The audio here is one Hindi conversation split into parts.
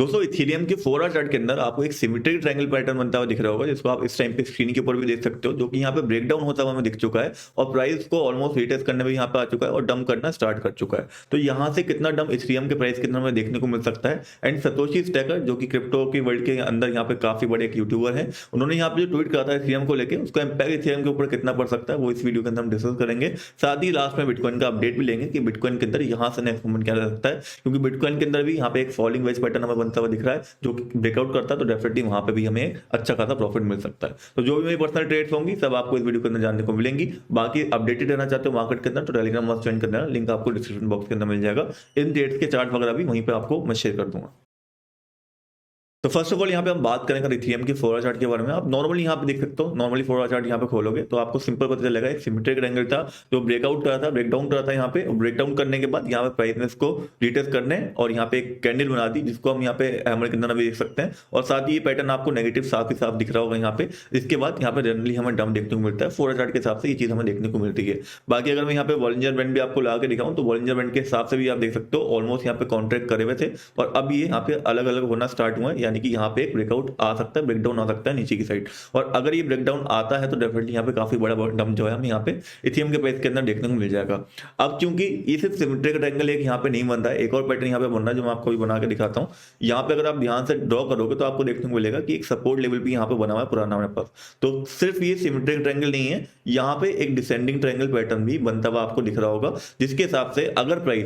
दोस्तों इथेरियम के 4 आवर चार्ट के अंदर आपको एक सिमेट्रिक ट्रायंगल पैटर्न बनता हुआ दिख रहा होगा, जिसको आप इस टाइम पे स्क्रीन के ऊपर भी देख सकते हो, जो कि यहाँ पे ब्रेकडाउन होता हुआ हमें दिख चुका है और प्राइस को ऑलमोस्ट रीटेस्ट करने में यहाँ पे आ चुका है और डंप करना स्टार्ट कर चुका है। तो यहाँ से कितना डंप इथेरियम के प्राइस के अंदर हमें देखने को मिल सकता है। एंड सतोशी स्टैकर जो कि क्रिप्टो की वर्ल्ड के अंदर यहाँ पे काफी बड़े एक यूट्यूबर है, उन्होंने यहाँ पे जो ट्वीट करा था इथेरियम को लेकर, उसका इंपैक्ट इथेरियम के ऊपर कितना पड़ सकता है वो इस वीडियो के अंदर हम डिस्कस करेंगे। साथ ही लास्ट में बिटकॉइन का अपडेट भी लेंगे कि बिटकॉइन के अंदर यहाँ से नेक्स्ट मूवमेंट क्या जा सकता है, क्योंकि बिटकॉइन के अंदर भी यहाँ पे एक फॉलिंग वेज पैटर्न हमें बनता हुआ दिख रहा है, जो ब्रेकआउट करता है तो डेफिनेटली वहां पे भी हमें अच्छा खासा प्रॉफिट मिल सकता है। तो जो भी मेरी पर्सनल ट्रेड्स होंगी सब आपको इस वीडियो के अंदर जानने को मिलेंगी। बाकी अपडेटेड रहना चाहते हो मार्केट के अंदर तो टेलीग्राम मस्ट ज्वाइन करना, लिंक आपको डिस्क्रिप्शन बॉक्स के अंदर मिल जाएगा। इन ट्रेड्स के चार्ट वगैरह भी वहीं पे आपको मैं शेयर कर दूंगा। तो फर्स्ट ऑफ ऑल यहाँ पे हम बात करेंगे इथेरियम की 4 आवर चार्ट के बारे में। आप नॉर्मली यहाँ पे देख सकते हो, नॉर्मली 4 आवर चार्ट यहाँ पे खोलोगे तो आपको सिंपल पता चलेगा एक सिमेट्रिक ट्रायंगल था जो ब्रेकआउट करा था, ब्रेकडाउन करा था। यहाँ पे ब्रेकडाउन करने के बाद यहाँ पे प्राइस को रिटेस्ट करने और यहाँ पे एक कैंडल बना दी, जिसको हम यहाँ पे हैमर के अंदर भी देख सकते हैं। और साथ ही ये पैटर्न आपको नेगेटिव साफ ही साफ दिख रहा होगा यहाँ पे। इसके बाद यहाँ पे जनरली हमें डंप देखने को मिलता है 4 आवर चार्ट के हिसाब से, ये चीज हमें देखने को मिलती है। बाकी अगर मैं यहाँ पे बॉलिंजर बैंड भी आपको लगा के दिखाऊं तो बॉलिंजर बैंड के हिसाब से भी आप देख सकते हो ऑलमोस्ट यहाँ पे कॉन्ट्रैक्ट करे हुए थे और अब ये यहाँ पे अलग अलग होना स्टार्ट हुआ है, यानी कि यहाँ पे एक ब्रेकआउट आ सकता है, ब्रेकडाउन आ सकता है नीचे की साइड। और अगर ये ब्रेकडाउन आता है तो डेफिनेटली यहाँ पे काफी बड़ा डंप जो है हमें यहाँ पे इथेरियम के प्राइस के अंदर देखने को मिल जाएगा। अब क्योंकि ये सिर्फ सिमेट्रिक ट्रायंगल एक यहाँ पे नहीं बन रहा है, एक और पैटर्न यहाँ पे बन रहा है जो मैं आपको भी बना के दिखाता हूँ। यहाँ पे अगर आप ध्यान से ड्रॉ करोगे तो आपको देखने को मिलेगा कि एक सपोर्ट लेवल भी यहाँ पे बना हुआ है पुराना हमारे पास। तो सिर्फ ये सिमेट्रिक ट्रायंगल नहीं है, यहाँ पे एक डिसेंडिंग ट्रायंगल पैटर्न भी बनता हुआ आपको दिख रहा होगा, जिसके हिसाब से अगर प्राइस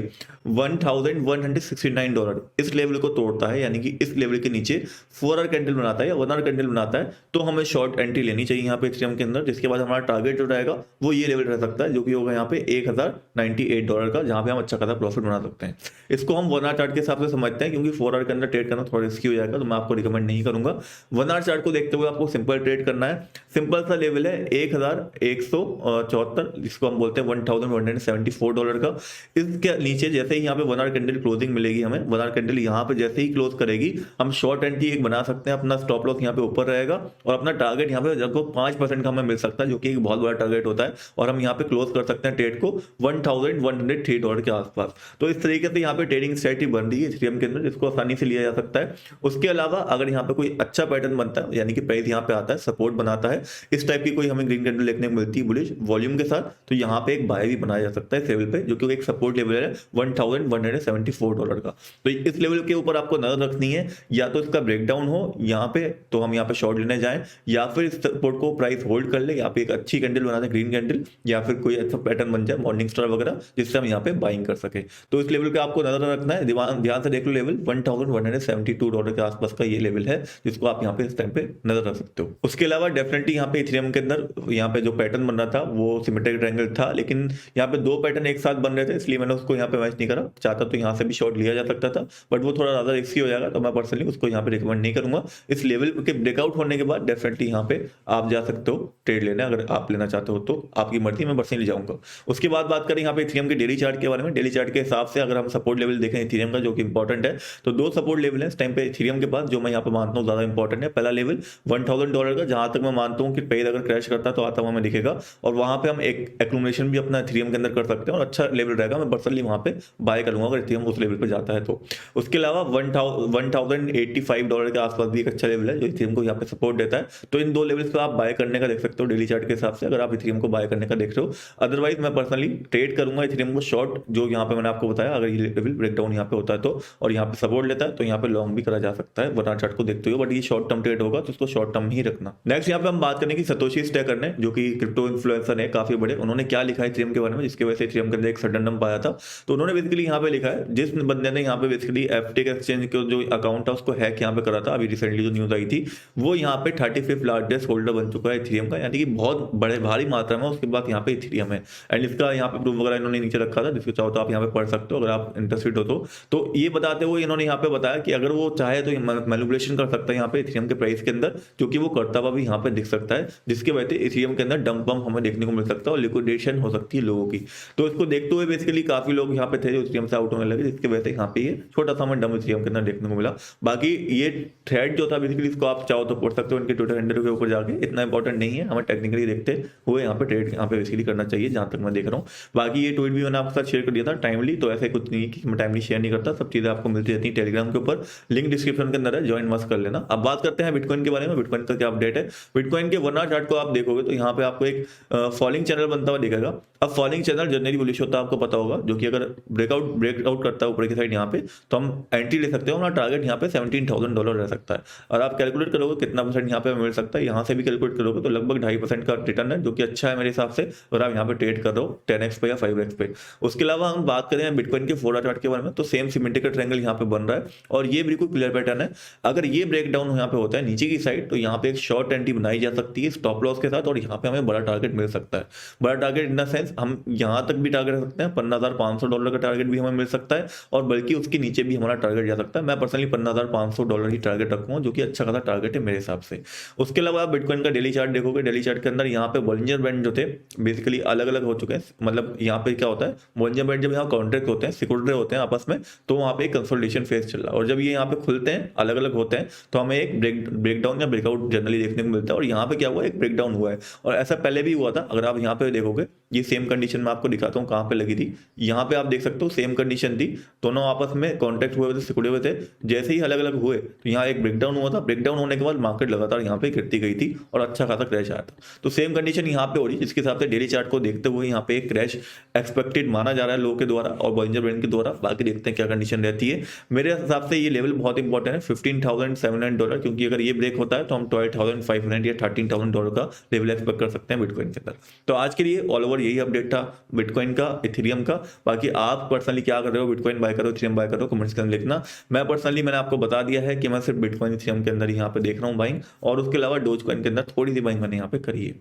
$1169 इस लेवल को तोड़ता है, यानी कि इस लेवल के नीचे 4 आवर कैंडल बनाता है या 1 आवर कैंडल बनाता है, तो हमें शॉर्ट एंट्री लेनी चाहिए यहाँ पे इथेरियम के अंदर। जिसके बाद हमारा टारगेट जो रहेगा वो ये लेवल रह सकता है, जो कि होगा यहाँ पे $1098 का, जहां पे हम अच्छा खासा प्रॉफिट बना सकते हैं। इसको हम 1 आवर चार्ट के हिसाब से समझते हैं, क्योंकि 4 आवर के अंदर ट्रेड करना थोड़ा रिस्की हो जाएगा, तो मैं आपको रिकमेंड नहीं करूंगा। 1 आवर चार्ट को देखते हुए आपको सिंपल ट्रेड करना है। सिंपल सा लेवल है 1174, जिसको हम बोलते हैं $1174 का। इसके नीचे जैसे ही यहाँ पे 1 आवर कैंडल क्लोजिंग मिलेगी हमें, 1 आवर कैंडल यहाँ पे जैसे ही क्लोज करेगी हम शॉर्ट एंट्री एक बना सकते हैं। अपना स्टॉप लॉस यहाँ पे ऊपर रहेगा और अपना टारगेट यहाँ पे जब 5% का हमें मिल सकता है, जो कि एक बहुत बड़ा टारगेट होता है, और हम यहाँ पे क्लोज कर सकते हैं ट्रेड को $1103 के आसपास। तो इस तरीके से यहाँ पे ट्रेडिंग स्ट्रेटजी बन रही है इथेरियम के अंदर, जिसको आसानी से लिया जा सकता है। उसके अलावा अगर यहाँ पे कोई अच्छा पैटर्न बनता है, यानी कि प्राइस यहाँ पे आता है, सपोर्ट बनाता है, इस टाइप की कोई हमें ग्रीन कैंडल देखने को मिलती है बुलिश वॉल्यूम के साथ, तो यहाँ पे एक बाय भी बनाया जा सकता है इस लेवल पे, जो कि एक सपोर्ट लेवल है $1174 का। तो इस लेवल के ऊपर आपको नजर रखनी है, या तो इसका ब्रेकडाउन हो यहाँ पे तो हम यहाँ पे शॉर्ट लेने जाएं, या फिर इस सपोर्ट को प्राइस होल्ड कर ले, यहाँ पे एक अच्छी कैंडल बना दे ग्रीन कैंडल, या फिर कोई अच्छा पैटर्न बन जाए मॉर्निंग स्टार वगैरह, जिससे हम यहाँ पे बाइंग कर सके। तो इस लेवल पे आपको नजर रखना है, ध्यान से देख लो, लेवल $1172 के आसपास का ये लेवल है, जिसको आप यहाँ पे इस टाइम पे नजर रख सकते हो। उसके अलावा डेफिनेटली यहाँ पे इथेरियम के अंदर यहाँ पे जो पैटर्न बन रहा था वो सिमेट्रिक ट्रायंगल था, लेकिन यहाँ पे 2 पैटर्न एक साथ बन रहे थे, इसलिए मैंने उसको यहाँ पे मैच नहीं करा। चाहता तो यहाँ से भी शॉर्ट लिया जा सकता था, बट वो थोड़ा ज्यादा रिस्की हो जाएगा, तो मैं पर्सनली उसको यहाँ पे रिकमेंड नहीं करूंगा। इस लेवल के ब्रेकआउट होने के बाद डेफिनेटली यहाँ पे आप जा सकते हो ट्रेड लेने, अगर आप लेना चाहते हो तो आपकी मर्जी, मैं पर्सनली जाऊंगा। उसके बाद बात करें यहाँ पे इथेरियम के डेली चार्ट के बारे में। डेली चार्ट के हिसाब से अगर हम सपोर्ट लेवल देखें इथेरियम का, जो कि इंपॉर्टेंट है, तो 2 सपोर्ट लेवल है इस टाइम पे इथेरियम के पास, जो मैं यहाँ पे मानता हूँ ज्यादा इंपॉर्टेंट है। पहला लेवल $1000 का, जहां तक मैं मानता हूँ कि प्राइस अगर क्रैश करता तो आता हुआ हमें दिखेगा, और वहां पे हम एक एक्यूमुलेशन भी अपना इथेरियम के अंदर कर सकते हैं और अच्छा लेवल रहेगा। मैं पर्सनली वहां पे बाय करूंगा अगर इथेरियम उस लेवल पे जाता है तो। उसके अलावा $1085 के आसपास भी एक अच्छा लेवल है जो इथेरियम को यहाँ पे सपोर्ट देता है। तो इन 2 लेवल्स पे आप बाय करने का देख सकते हो डेली चार्ट के हिसाब से, अगर आप इथेरियम को बाय करने का देख रहे हो। अदरवाइज मैं पर्सनली ट्रेड करूंगा इथेरियम को शॉर्ट, जो यहाँ पे मैंने आपको बताया, अगर ये लेवल ब्रेकडाउन यहाँ पे होता है तो, और यहाँ पे सपोर्ट लेता है तो यहाँ पे लॉन्ग भी करा जा सकता है 1 आवर चार्ट को देखते हुए, बट ये शॉर्ट टर्म ट्रेड होगा तो इसको शॉर्ट टर्म ही रखना। नेक्स्ट यहाँ पे हम बात करें कि सतोशी स्टैकर ने, जो कि क्रिप्टो इन्फ्लुएंसर है काफी बड़े, उन्होंने क्या लिखा है इथेरियम के बारे में, जिसके वजह से इथेरियम के अंदर एक सडन डंप आया था। तो उन्होंने बेसिकली यहाँ पे लिखा है, जिस बंदे ने यहाँ पे बेसिकली एफटीएक्स एक्सचेंज का जो अकाउंट था उसको हैक यहाँ पे करा था, अभी रिसेंटली जो न्यूज आई थी, वो यहाँ पे 35th लार्जेस्ट होल्डर बन चुका है इथेरियम का, यानी कि बहुत बड़े भारी मात्रा में उसके बाद यहाँ पे इथेरियम है। एंड इसका यहाँ पे प्रूफ वगैरह इन्होंने नीचे रखा था, जिसको चाहो तो आप यहाँ पे पढ़ सकते हो अगर आप इंटरेस्टेड हो तो ये बताते हुए इन्होंने यहाँ पे बताया कि अगर वो चाहे तो मैनिपुलेशन कर सकता है यहाँ पे इथेरियम के प्राइस के अंदर, क्योंकि वो करता हुआ भी यहाँ पे दिख सकता है, जिसके वजह से इथेरियम के अंदर डंप बम हमें देखने को मिल सकता है और लिक्विडेशन हो सकती है लोगों की। तो इसको देखते हुए बेसिकली काफी लोग यहाँ पे थे जो इथेरियम से आउट होने लगे, जिसकी वजह से यहाँ पे ये छोटा सा हमें डंप इथेरियम के अंदर देखने को मिला। बाकी ये थ्रेड जो था बेसिकली इसको आप चाहो तो पढ़ सकते हो इनके ट्विटर हैंडल के ऊपर जाके, इतना इंपॉर्टेंट नहीं है, हमें टेक्निकली देखते हुए यहाँ पे ट्रेड यहाँ पे बेसिकली करना चाहिए जहां तक मैं देख रहा हूँ। बाकी ये ट्वीट भी मैंने आपके साथ शेयर कर दिया था टाइमली, तो ऐसे कुछ नहीं है कि मैं टाइमली शेयर नहीं करता, सब चीजें आपको मिलती रहती है टेलीग्राम के ऊपर, लिंक डिस्क्रिप्शन के अंदर है, ज्वाइन मस्त कर लेना। अब बात करते हैं बिटकॉइन के बारे में, बिटकॉइन का क्या अपडेट है। बिटकॉइन के 1 आवर चार्ट को आप देखोगे तो यहाँ पे आपको एक फॉलिंग चैनल बनता हुआ दिखेगा। अब फॉलिंग चैनल जनरली बुलिश होता है, आपको पता होगा, जो कि अगर ब्रेकआउट करता है ऊपर की साइड यहाँ पे, तो हम एंट्री ले सकते हो, हमारा टारगेट यहाँ पे $17,000 रह सकता है। और आप कैलकुलेट करोगे कितना परसेंट यहाँ पे मिल सकता है, यहाँ से भी कैलकुलेट करोगे तो लगभग 2.5% का रिटर्न है, जो कि अच्छा है मेरे हिसाब से, अगर आप यहाँ पे ट्रेड कर रहे हो 10x पे या 5x पे। उसके अलावा हम बात करें बिटकॉइन के 4 आवर चार्ट के बारे में, तो सेम सिमेट्रिकल ट्रायंगल यहाँ पे बन रहा है और ये बिल्कुल क्लियर पैटर्न है। अगर ये ब्रेक डाउन यहाँ पे होता है नीचे की साइड, तो यहाँ पे एक शॉर्ट एंट्री बनाई जा सकती है स्टॉप लॉस के साथ, और यहाँ पे हमें बड़ा टारगेट मिल सकता है। बड़ा टारगेट इन द सेंस हम यहाँ तक भी टारगेट रख सकते हैं, $15,500 का टारगेट भी हमें मिल सकता है, और बल्कि उसके नीचे भी हमारा टारगेट जा सकता है। मैं पर्सनली $15,500 ही टारगेट रखूंगा, जो कि अच्छा खासा टारगेट है मेरे हिसाब से। उसके अलावा आप बिटकॉइन का डेली चार्ट देखोगे, डेली चार्ट के अंदर यहाँ पे बॉलिंजर बैंड जो थे बेसिकली अलग अलग हो चुके हैं। मतलब यहाँ पे क्या होता है, बॉलिंजर बैंड जब यहाँ कॉन्ट्रैक्ट होते हैं, सिकुड़ रहे होते हैं आपस में, तो वहाँ पे एक कंसोलिडेशन फेज चल रहा है, और जब ये यहाँ पे खुलते हैं अलग अलग होते हैं, तो हमें एक ब्रेकडाउन या ब्रेकआउट जनरली देखने को मिलता है। और यहाँ पे क्या हुआ, एक ब्रेकडाउन हुआ है, और ऐसा पहले भी हुआ था। अगर आप यहाँ पे देखोगे, ये सेम कंडीशन में आपको दिखाता हूँ कहाँ पे लगी थी। यहाँ पे आप देख सकते हो सेम कंडीशन थी, दोनों आपस में कॉन्ट्रैक्ट हुए थे, सिकुड़े हुए थे। जैसे ही अलग अलग हुए तो यहाँ एक ब्रेकडाउन हुआ था, ब्रेकडाउन होने के बाद मार्केट लगातार यहाँ पे गिरती गई थी और अच्छा खासा क्रैश आया था। तो सेम कंडीशन यहाँ पे हो रही है, जिसके हिसाब से डेली चार्ट को देखते हुए यहाँ पे एक क्रैश एक्सपेक्टेड माना जा रहा है लो के द्वारा और बॉलिंजर बैंड के द्वारा। बाकी देखते हैं क्या कंडीशन रहती है। मेरे हिसाब से ये लेवल बहुत इंपॉर्टेंट है, $15,700, क्योंकि अगर ये ब्रेक होता है तो हम $12,500 या $13,000 का लेवल एक्सपेक्ट कर सकते हैं बिटकॉइन के अंदर। तो आज के लिए ऑल ओवर यही अपडेट था बिटकॉइन का, इथेरियम का। बाकी आप पर्सनली क्या कर रहे हो, बिटकॉइन बाय करो, इथेरियम बाय करो, कमेंट्स के अंदर लिखना। मैं पर्सनली मैंने आपको बता दिया है कि मैं सिर्फ बिटकॉइन इथेरियम के अंदर यहाँ पे देख रहा हूँ बाइंग, और उसके अलावा डोज कॉइन के अंदर थोड़ी सी बाइंग मैंने यहाँ पे करी है।